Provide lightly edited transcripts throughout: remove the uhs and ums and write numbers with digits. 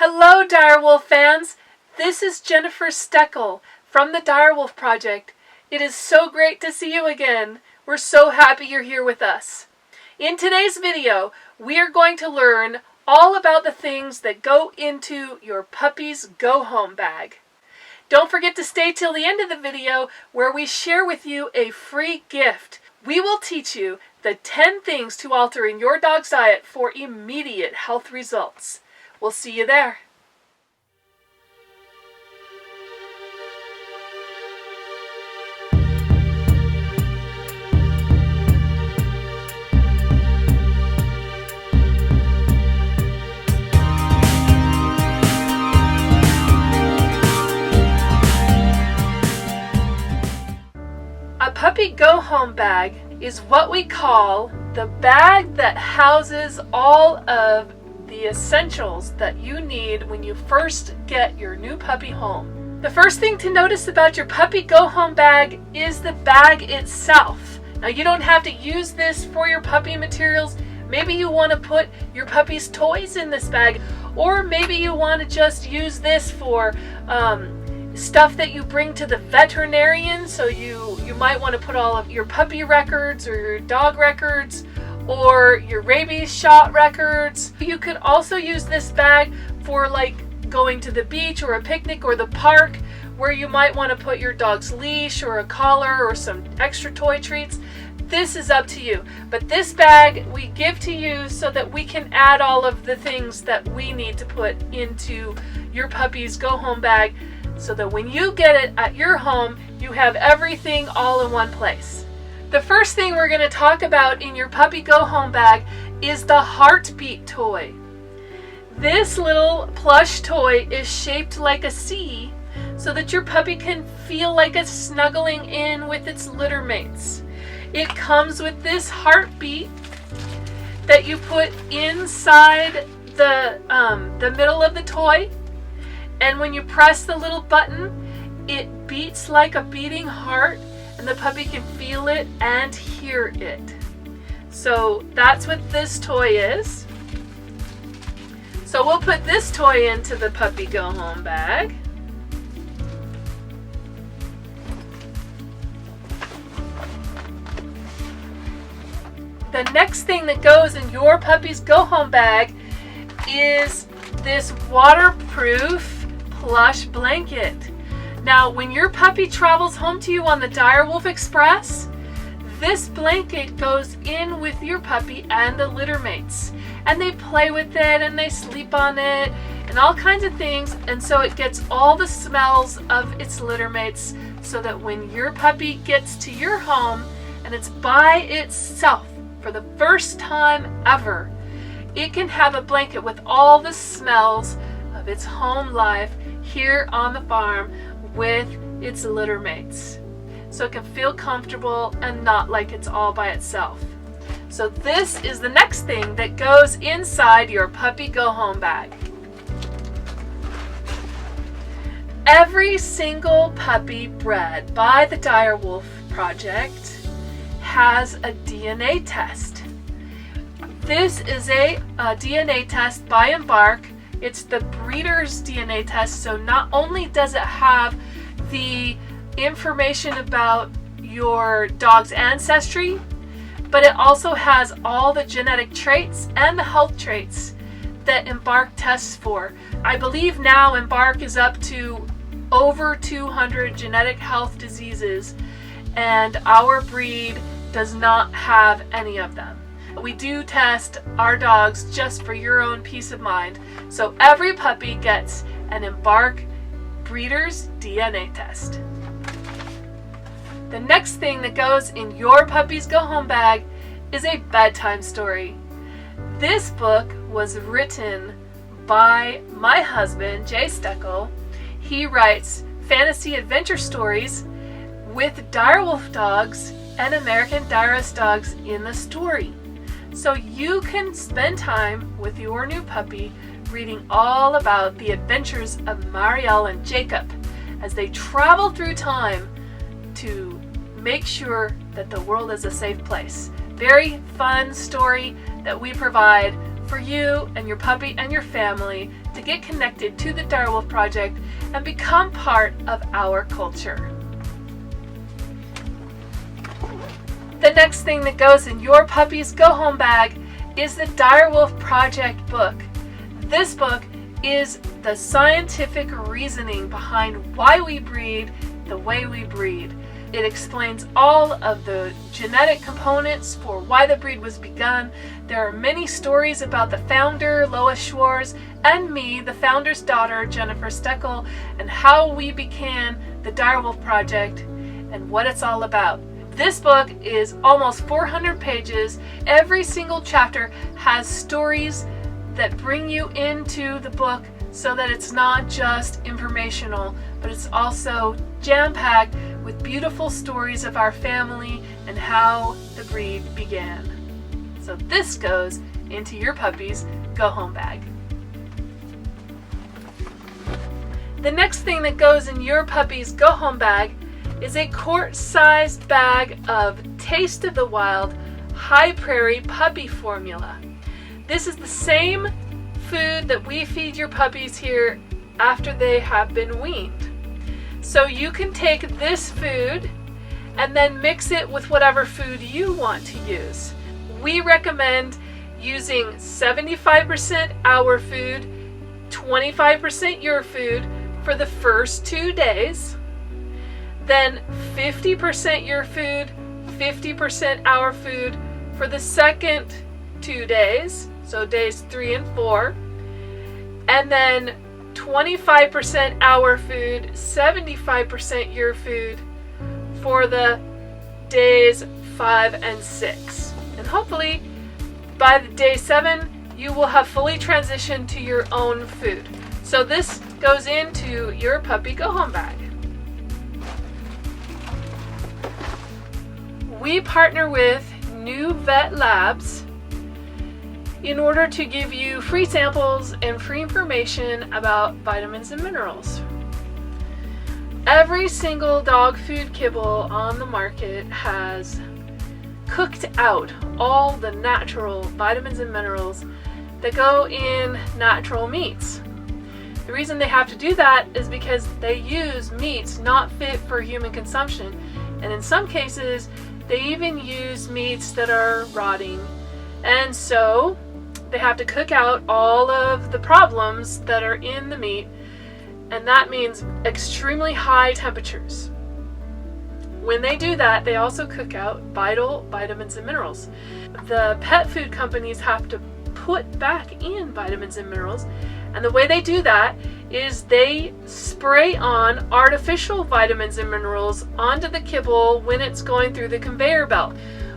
Hello Direwolf fans, this is Jennifer Stoeckl from the Direwolf Project. It is so great to see you again. We're so happy you're here with us. In today's video, we are going to learn all about the things that go into your puppy's go-home bag. Don't forget to stay till the end of the video where we share with you a free gift. We will teach you the 10 things to alter in your dog's diet for immediate health results. We'll see you there. A puppy go-home bag is what we call the bag that houses all of the essentials that you need when you first get your new puppy home. The first thing to notice about your puppy go-home bag is the bag itself. Now you don't have to use this for your puppy materials. Maybe you want to put your puppy's toys in this bag, or maybe you want to just use this for stuff that you bring to the veterinarian. So you might want to put all of your puppy records or your dog records or your rabies shot records. You could also use this bag for like going to the beach or a picnic or the park, where you might want to put your dog's leash or a collar or some extra toy treats. This is up to you. But this bag we give to you so that we can add all of the things that we need to put into your puppy's go-home bag, so that when you get it at your home, you have everything all in one place. The first thing we're going to talk about in your puppy go-home bag is the heartbeat toy. This little plush toy is shaped like a C so that your puppy can feel like it's snuggling in with its litter mates. It comes with this heartbeat that you put inside the middle of the toy, and when you press the little button, it beats like a beating heart, and the puppy can feel it and hear it. So that's what this toy is. So we'll put this toy into the puppy go-home bag. The next thing that goes in your puppy's go-home bag is this waterproof plush blanket. Now, when your puppy travels home to you on the Direwolf Express, this blanket goes in with your puppy and the litter mates. And they play with it and they sleep on it and all kinds of things. And so it gets all the smells of its litter mates, so that when your puppy gets to your home and it's by itself for the first time ever, it can have a blanket with all the smells of its home life here on the farm with its litter mates, so it can feel comfortable and not like it's all by itself. So this is the next thing that goes inside your puppy go-home bag. Every single puppy bred by the Direwolf Project has a DNA test. This is a DNA test by Embark. It's the breeder's DNA test, so not only does it have the information about your dog's ancestry, but it also has all the genetic traits and the health traits that Embark tests for. I believe now Embark is up to over 200 genetic health diseases, and our breed does not have any of them. We do test our dogs just for your own peace of mind. So every puppy gets an Embark breeder's DNA test. The next thing that goes in your puppy's go-home bag is a bedtime story. This book was written by my husband, Jay Stoeckl. He writes fantasy adventure stories with Direwolf dogs and American Dirus dogs in the story. So you can spend time with your new puppy reading all about the adventures of Marielle and Jacob as they travel through time to make sure that the world is a safe place. Very fun story that we provide for you and your puppy and your family to get connected to the Direwolf Project and become part of our culture. The next thing that goes in your puppy's go-home bag is the Direwolf Project book. This book is the scientific reasoning behind why we breed the way we breed. It explains all of the genetic components for why the breed was begun. There are many stories about the founder, Lois Schwartz, and me, the founder's daughter, Jennifer Stoeckl, and how we began the Direwolf Project and what it's all about. This book is almost 400 pages. Every single chapter has stories that bring you into the book so that it's not just informational, but it's also jam-packed with beautiful stories of our family and how the breed began. So this goes into your puppy's go-home bag. The next thing that goes in your puppy's go-home bag is a quart-sized bag of Taste of the Wild High Prairie puppy formula. This is the same food that we feed your puppies here after they have been weaned. So you can take this food and then mix it with whatever food you want to use. We recommend using 75% our food, 25% your food for the first 2 days, then 50% your food, 50% our food for the second 2 days, so days 3 and 4, and then 25% our food, 75% your food for the days 5 and 6. And hopefully by the day 7 you will have fully transitioned to your own food. So this goes into your puppy go-home bag. We partner with New Vet Labs in order to give you free samples and free information about vitamins and minerals. Every single dog food kibble on the market has cooked out all the natural vitamins and minerals that go in natural meats. The reason they have to do that is because they use meats not fit for human consumption, and in some cases they even use meats that are rotting, and so they have to cook out all of the problems that are in the meat, and that means extremely high temperatures. When they do that, they also cook out vital vitamins and minerals. The pet food companies have to put back in vitamins and minerals, and the way they do that is they spray on artificial vitamins and minerals onto the kibble when it's going through the conveyor belt.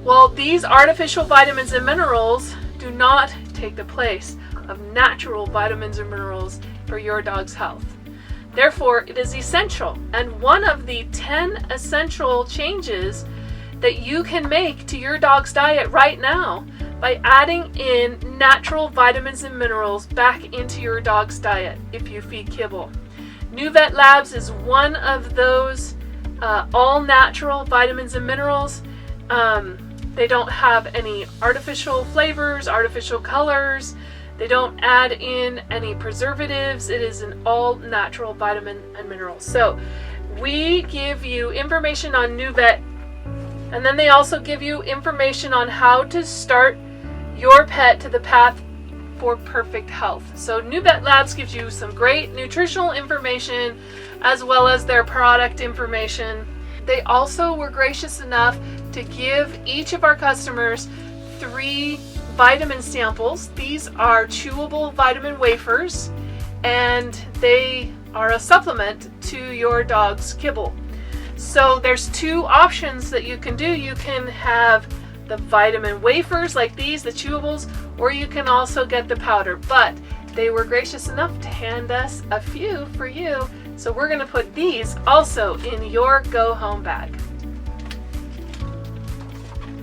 Well, these artificial vitamins and minerals do not take the place of natural vitamins and minerals for your dog's health. Therefore, it is essential, and one of the 10 essential changes that you can make to your dog's diet right now by adding in natural vitamins and minerals back into your dog's diet if you feed kibble. New Vet Labs is one of those all-natural vitamins and minerals. They don't have any artificial flavors, artificial colors. They don't add in any preservatives. It is an all-natural vitamin and minerals. So we give you information on New Vet, and then they also give you information on how to start your pet to the path for perfect health. So New Vet Labs gives you some great nutritional information as well as their product information. They also were gracious enough to give each of our customers 3 vitamin samples. These are chewable vitamin wafers, and they are a supplement to your dog's kibble. So there's 2 options that you can do. You can have the vitamin wafers like these, the chewables, or you can also get the powder, but they were gracious enough to hand us a few for you, so we're going to put these also in your go-home bag.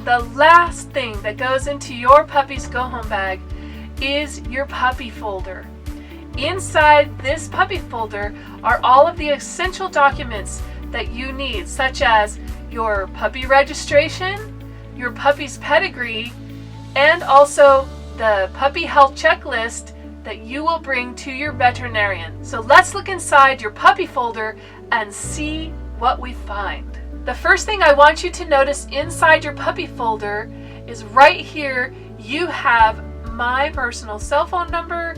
The last thing that goes into your puppy's go-home bag is your puppy folder. Inside this puppy folder are all of the essential documents that you need, such as your puppy registration, your puppy's pedigree, and also the puppy health checklist that you will bring to your veterinarian. So let's look inside your puppy folder and see what we find. The first thing I want you to notice inside your puppy folder is right here you have my personal cell phone number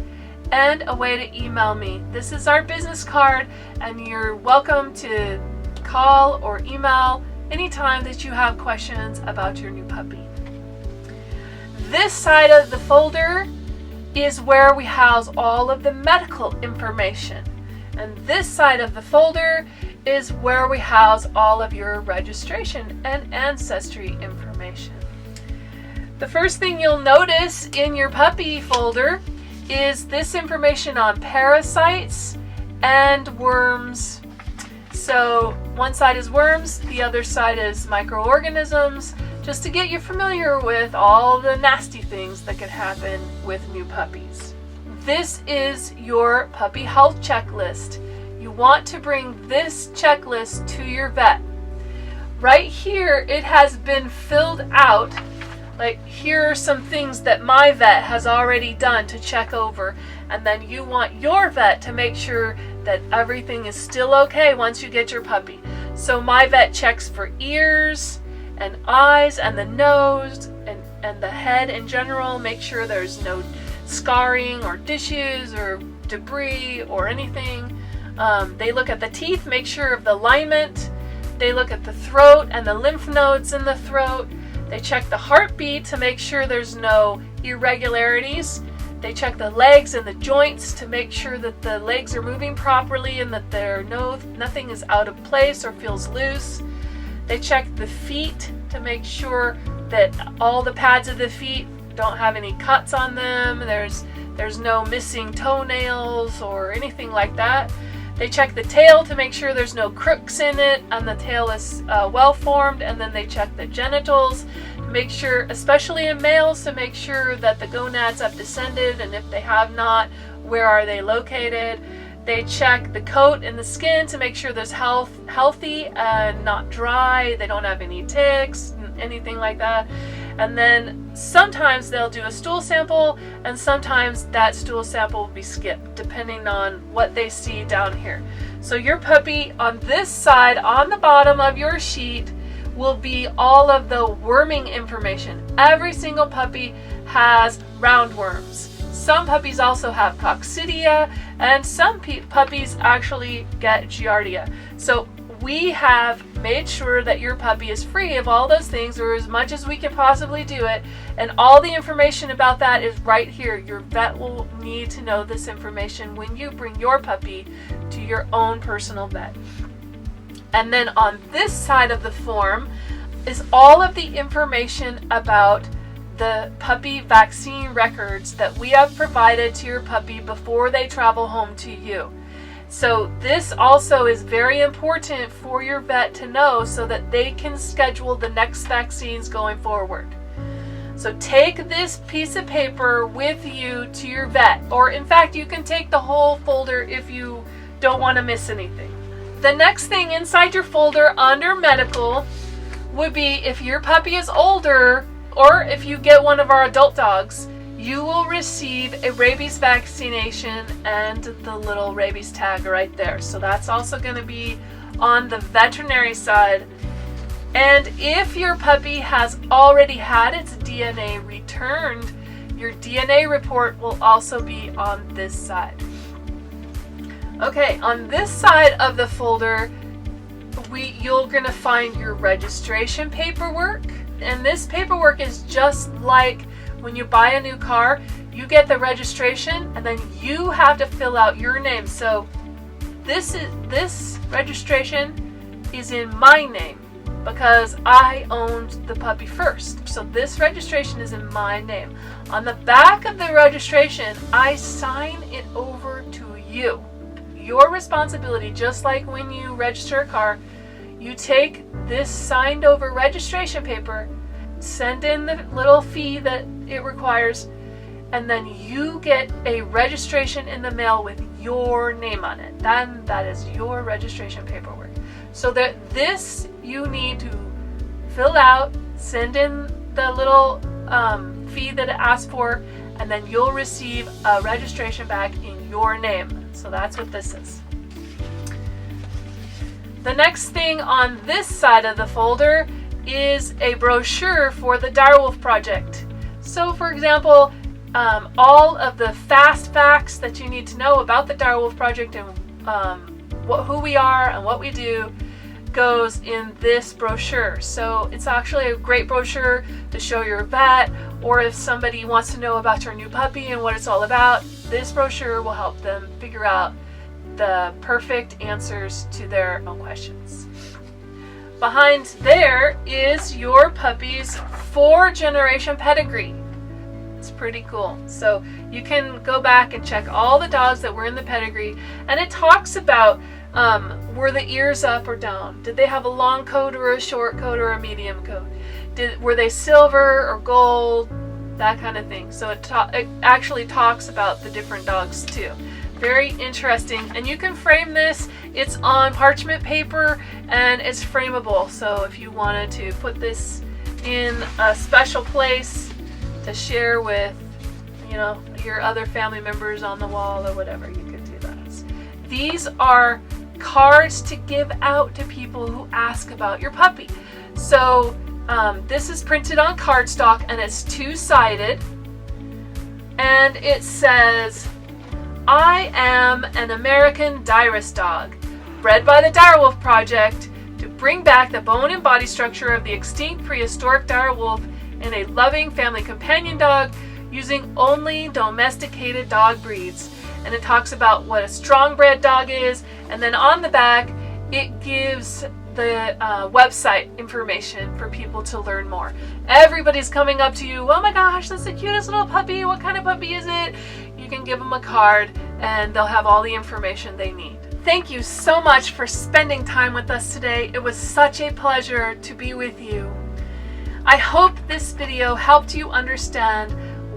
and a way to email me. This is our business card, and you're welcome to call or email anytime that you have questions about your new puppy. This side of the folder is where we house all of the medical information, and this side of the folder is where we house all of your registration and ancestry information. The first thing you'll notice in your puppy folder is this information on parasites and worms. So one side is worms, the other side is microorganisms, just to get you familiar with all the nasty things that can happen with new puppies. This is your puppy health checklist. You want to bring this checklist to your vet. Right here it has been filled out. Like, here are some things that my vet has already done to check over, and then you want your vet to make sure that everything is still okay once you get your puppy. So my vet checks for ears and eyes and the nose and the head in general, make sure there's no scarring or dishes or debris or anything. They look at the teeth, make sure of the alignment. They look at the throat and the lymph nodes in the throat. They check the heartbeat to make sure there's no irregularities. They check the legs and the joints to make sure that the legs are moving properly and that nothing is out of place or feels loose. They check the feet to make sure that all the pads of the feet don't have any cuts on them. There's no missing toenails or anything like that. They check the tail to make sure there's no crooks in it and the tail is well formed, and then they check the genitals to make sure, especially in males, to make sure that the gonads have descended, and if they have not, where are they located. They check the coat and the skin to make sure there's healthy and not dry, they don't have any ticks, anything like that. And then sometimes they'll do a stool sample, and sometimes that stool sample will be skipped depending on what they see down here. So your puppy on this side, on the bottom of your sheet, will be all of the worming information. Every single puppy has roundworms. Some puppies also have coccidia, and some puppies actually get giardia. So we have made sure that your puppy is free of all those things, or as much as we can possibly do it, and all the information about that is right here. Your vet will need to know this information when you bring your puppy to your own personal vet. And then on this side of the form is all of the information about the puppy vaccine records that we have provided to your puppy before they travel home to you. So this also is very important for your vet to know so that they can schedule the next vaccines going forward. So take this piece of paper with you to your vet, or in fact you can take the whole folder if you don't want to miss anything. The next thing inside your folder under medical would be if your puppy is older, or if you get one of our adult dogs, you will receive a rabies vaccination and the little rabies tag right there. So that's also going to be on the veterinary side. And if your puppy has already had its DNA returned, your DNA report will also be on this side. Okay, on this side of the folder, you're going to find your registration paperwork. And this paperwork is just like when you buy a new car, you get the registration and then you have to fill out your name. So this registration is in my name because I owned the puppy first. So this registration is in my name. On the back of the registration, I sign it over to you. Your responsibility, just like when you register a car, you take this signed over registration paper, send in the little fee that it requires, and then you get a registration in the mail with your name on it. Then that is your registration paperwork. So that this you need to fill out, send in the little fee that it asks for, and then you'll receive a registration bag in your name. So that's what this is. The next thing on this side of the folder is a brochure for the Direwolf project. So for example, all of the fast facts that you need to know about the Direwolf project and who we are and what we do goes in this brochure. So it's actually a great brochure to show your vet, or if somebody wants to know about your new puppy and what it's all about, this brochure will help them figure out the perfect answers to their own questions. Behind there is your puppy's 4-generation pedigree. It's pretty cool. So you can go back and check all the dogs that were in the pedigree, and it talks about were the ears up or down? Did they have a long coat or a short coat or a medium coat? Were they silver or gold? That kind of thing. So it actually talks about the different dogs too. Very interesting. And you can frame this. It's on parchment paper and it's frameable. So if you wanted to put this in a special place to share with, your other family members on the wall or whatever, you could do that. These are cards to give out to people who ask about your puppy. So this is printed on cardstock and it's 2-sided, and it says, I am an American Dirus dog, bred by the Direwolf Project to bring back the bone and body structure of the extinct prehistoric direwolf in a loving family companion dog using only domesticated dog breeds. And it talks about what a strong bred dog is, and then on the back it gives the website information for people to learn more. Everybody's coming up to you, oh my gosh, that's the cutest little puppy, what kind of puppy is it? You can give them a card and they'll have all the information they need. Thank you so much for spending time with us today. It was such a pleasure to be with you. I hope this video helped you understand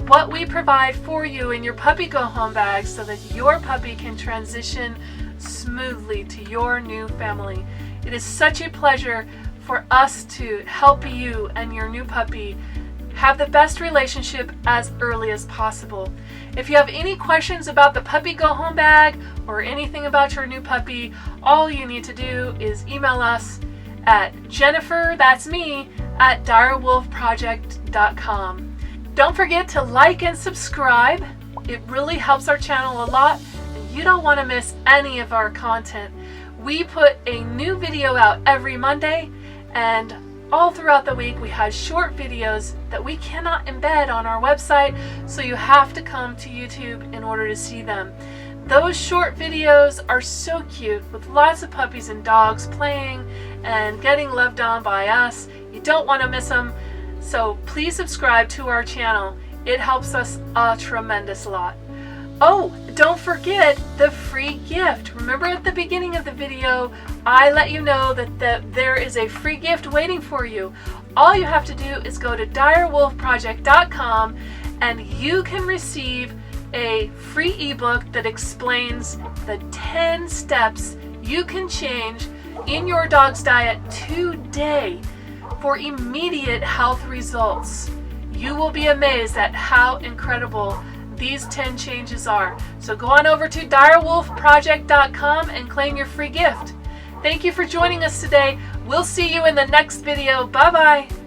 what we provide for you in your puppy go home bag so that your puppy can transition smoothly to your new family. It is such a pleasure for us to help you and your new puppy have the best relationship as early as possible. If you have any questions about the puppy go home bag or anything about your new puppy, all you need to do is email us at Jennifer, that's me, at direwolfproject.com. Don't forget to like and subscribe. It really helps our channel a lot, and you don't want to miss any of our content. We put a new video out every Monday, and all throughout the week we have short videos that we cannot embed on our website, so you have to come to YouTube in order to see them. Those short videos are so cute, with lots of puppies and dogs playing and getting loved on by us. You don't want to miss them. So please subscribe to our channel. It helps us a tremendous lot. Oh, don't forget the free gift. Remember at the beginning of the video, I let you know that there is a free gift waiting for you. All you have to do is go to direwolfproject.com and you can receive a free ebook that explains the 10 steps you can change in your dog's diet today for immediate health results. You will be amazed at how incredible these 10 changes are. So go on over to direwolfproject.com and claim your free gift. Thank you for joining us today. We'll see you in the next video. Bye-bye.